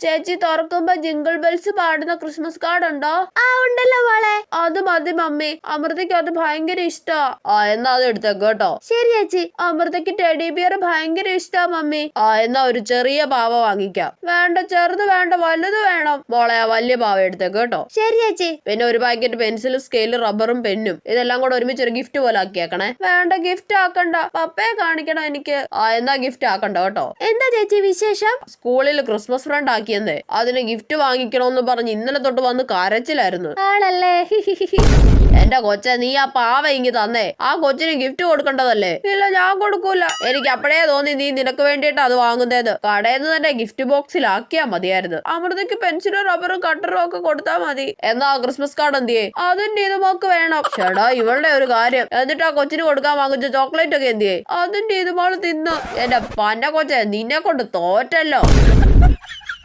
ചേച്ചി തുറക്കുമ്പോ jingle bells പാടുന്ന ക്രിസ്മസ് കാർഡ് ഉണ്ടോ? ആ ഉണ്ടല്ലോ മോളെ. അത് മതി മമ്മി, അമൃതയ്ക്ക് അത് ഭയങ്കര ഇഷ്ടാ. എന്നാ അത് എടുത്തേക്ക് കേട്ടോ. ശരി ചേച്ചി. അമൃതയ്ക്ക് ടെഡി ബിയർ ഭയങ്കര ഇഷ്ടാ മമ്മി. എന്നാ ഒരു ചെറിയ പാവ വാങ്ങിക്കാം. വേണ്ട, ചെറുത് വേണ്ട, വലുത് വേണം. മോളെ ആ വലിയ പാവ എടുത്തേക്ക് കേട്ടോ. ശരി ചേച്ചി. പിന്നെ ഒരു പാക്കറ്റ് പെൻസിൽ, സ്കെയില്, റബ്ബറും പെന്നും ഇതെല്ലാം കൂടെ ഒരുമിച്ച് ഒരു ഗിഫ്റ്റ് പോലെ ആക്കിയേക്കണേ. വേണ്ട, ഗിഫ്റ്റ് ആക്കണ്ട, പപ്പയെ കാണിക്കണം എനിക്ക്. എന്നാ ഗിഫ്റ്റ് ആക്കണ്ട കേട്ടോ. എന്താ ചേച്ചി വിശേഷം? സ്കൂളിൽ ക്രിസ്മസ് ഫ്രണ്ട് ആക്കിയെന്നേ, അതിന് ഗിഫ്റ്റ് വാങ്ങിക്കണോന്ന് പറഞ്ഞ് ഇന്നലെ തൊട്ട് വന്ന് കരച്ചിലായിരുന്നു. ആണല്ലേ? എന്റെ കൊച്ചെ, നീ ആ പാവ ഇങ്ങി തന്നേ. ആ കൊച്ചിന് ഗിഫ്റ്റ് കൊടുക്കേണ്ടതല്ലേ? ഇല്ല, ഞാൻ കൊടുക്കൂല. എനിക്ക് അപ്പഴേ തോന്നി നീ നിനക്ക് വേണ്ടിയിട്ട് അത് വാങ്ങുന്നേന്ന്. കടയിൽ നിന്ന് തന്നെ ഗിഫ്റ്റ് ബോക്സിലാക്കിയാ മതിയായിരുന്നു. അമൃതയ്ക്ക് പെൻസിലും റബ്ബറും കട്ടറും ഒക്കെ കൊടുത്താ മതി. എന്നാ ക്രിസ്മസ് കാർഡ് എന്തിയേ? അതും നീതുമോക്ക് വേണം. ചേടാ, ഇവളുടെ ഒരു കാര്യം. എന്നിട്ട് ആ കൊച്ചിന് കൊടുക്കാൻ വാങ്ങിച്ച ചോക്ലേറ്റ് ഒക്കെ എന്തിയേ? അതും നീതുമോള് തിന്നു. എന്റെ പന്ന കൊച്ചെ, നിന്നെ കൊണ്ട് തോറ്റല്ലോ.